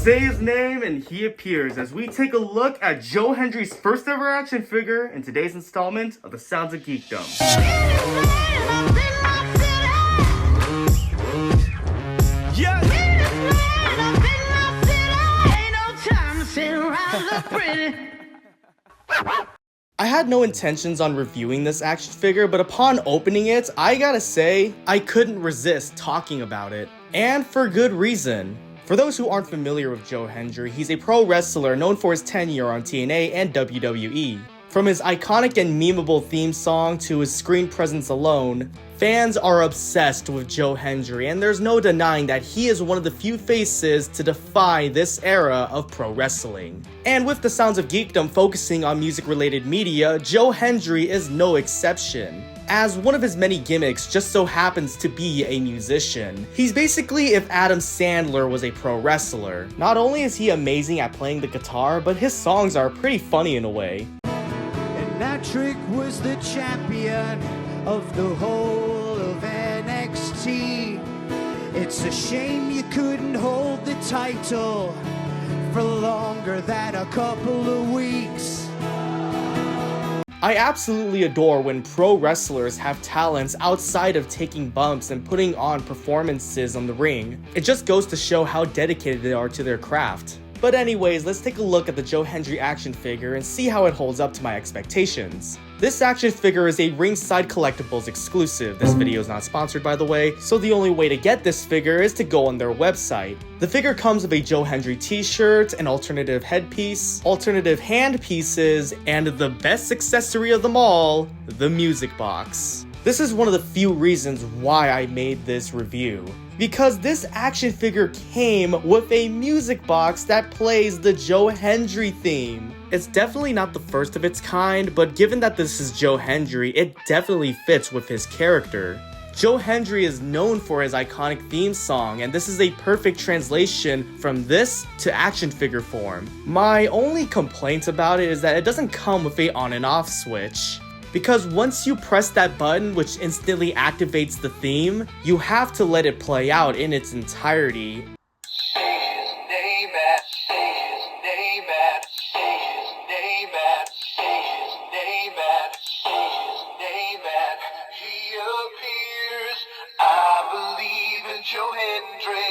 Say his name and he appears as we take a look at Joe Hendry's first ever action figure in today's installment of the Sounds of Geekdom. I had no intentions on reviewing this action figure, but upon opening it, I gotta say, I couldn't resist talking about it. And for good reason. For those who aren't familiar with Joe Hendry, he's a pro wrestler known for his tenure on TNA and WWE. From his iconic and memeable theme song to his screen presence alone, fans are obsessed with Joe Hendry, and there's no denying that he is one of the few faces to defy this era of pro wrestling. And with the Sounds of Geekdom focusing on music-related media, Joe Hendry is no exception, as one of his many gimmicks just so happens to be a musician. He's basically if Adam Sandler was a pro wrestler. Not only is he amazing at playing the guitar, but his songs are pretty funny in a way. And that trick was the champion of the whole of NXT. It's a shame you couldn't hold the title for longer than a couple of weeks. I absolutely adore when pro wrestlers have talents outside of taking bumps and putting on performances on the ring. It just goes to show how dedicated they are to their craft. But anyways, let's take a look at the Joe Hendry action figure and see how it holds up to my expectations. This action figure is a Ringside Collectibles exclusive. This video is not sponsored, by the way, so the only way to get this figure is to go on their website. The figure comes with a Joe Hendry t-shirt, an alternative headpiece, alternative hand pieces, and the best accessory of them all, the music box. This is one of the few reasons why I made this review, because this action figure came with a music box that plays the Joe Hendry theme. It's definitely not the first of its kind, but given that this is Joe Hendry, it definitely fits with his character. Joe Hendry is known for his iconic theme song, and this is a perfect translation from this to action figure form. My only complaint about it is that it doesn't come with a on and off switch. Because once you press that button, which instantly activates the theme, you have to let it play out in its entirety. Joe Hendry.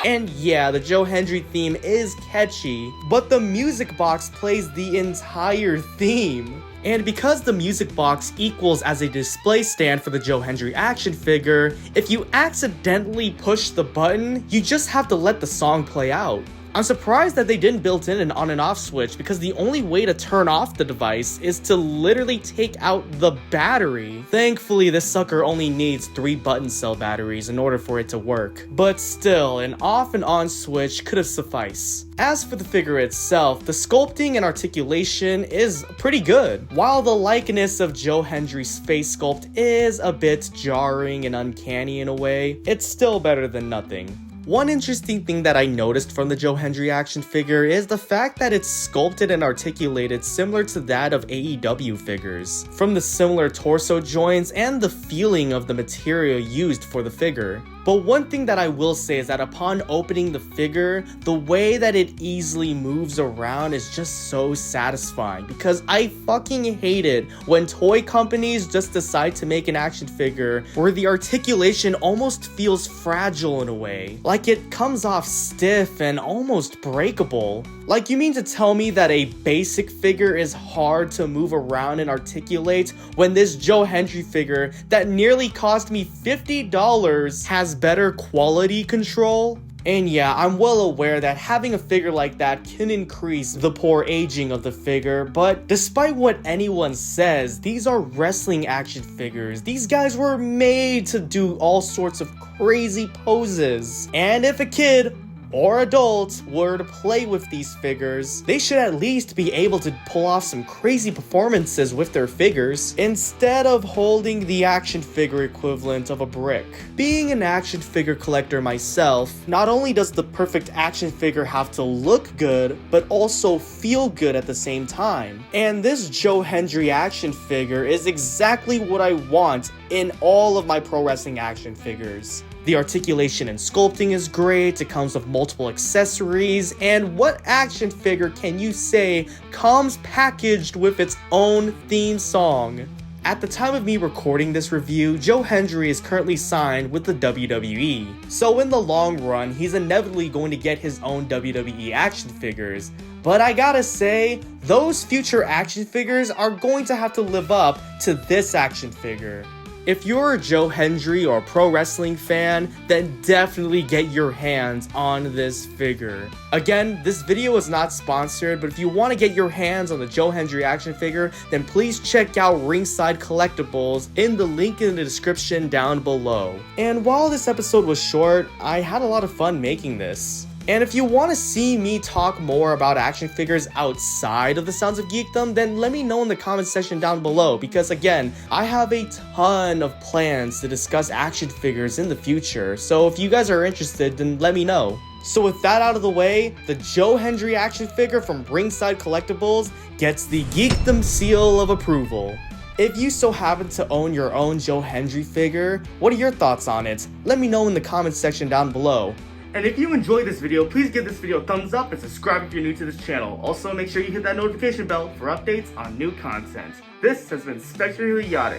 And yeah, the Joe Hendry theme is catchy, but the music box plays the entire theme. And because the music box equals as a display stand for the Joe Hendry action figure, if you accidentally push the button, you just have to let the song play out. I'm surprised that they didn't build in an on and off switch, because the only way to turn off the device is to literally take out the battery. Thankfully, this sucker only needs 3 button cell batteries in order for it to work. But still, an off and on switch could have sufficed. As for the figure itself, the sculpting and articulation is pretty good. While the likeness of Joe Hendry's face sculpt is a bit jarring and uncanny in a way, it's still better than nothing. One interesting thing that I noticed from the Joe Hendry action figure is the fact that it's sculpted and articulated similar to that of AEW figures, from the similar torso joints and the feeling of the material used for the figure. But one thing that I will say is that upon opening the figure, the way that it easily moves around is just so satisfying, because I fucking hate it when toy companies just decide to make an action figure where the articulation almost feels fragile in a way. Like it comes off stiff and almost breakable. Like, you mean to tell me that a basic figure is hard to move around and articulate when this Joe Hendry figure that nearly cost me $50 has better quality control? And yeah, I'm well aware that having a figure like that can increase the poor aging of the figure, but despite what anyone says, these are wrestling action figures. These guys were made to do all sorts of crazy poses. And if a kid or adult were to play with these figures, they should at least be able to pull off some crazy performances with their figures, instead of holding the action figure equivalent of a brick. Being an action figure collector myself, not only does the perfect action figure have to look good, but also feel good at the same time. And this Joe Hendry action figure is exactly what I want in all of my pro wrestling action figures. The articulation and sculpting is great, it comes with multiple accessories, and what action figure can you say comes packaged with its own theme song? At the time of me recording this review, Joe Hendry is currently signed with the WWE. So in the long run, he's inevitably going to get his own WWE action figures. But I gotta say, those future action figures are going to have to live up to this action figure. If you're a Joe Hendry or a pro wrestling fan, then definitely get your hands on this figure. Again, this video is not sponsored, but if you want to get your hands on the Joe Hendry action figure, then please check out Ringside Collectibles in the link in the description down below. And while this episode was short, I had a lot of fun making this. And if you want to see me talk more about action figures outside of the Sounds of Geekdom, then let me know in the comment section down below, because again, I have a ton of plans to discuss action figures in the future, so if you guys are interested, then let me know. So with that out of the way, the Joe Hendry action figure from Ringside Collectibles gets the Geekdom seal of approval. If you so happen to own your own Joe Hendry figure, what are your thoughts on it? Let me know in the comment section down below. And if you enjoyed this video, please give this video a thumbs up and subscribe if you're new to this channel. Also, make sure you hit that notification bell for updates on new content. This has been Spectacularly Yacht.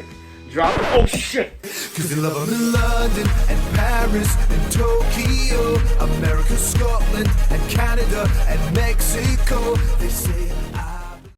Drop it. Oh shit! Cause they love them in London and Paris and Tokyo, America, Scotland and Canada and Mexico. They say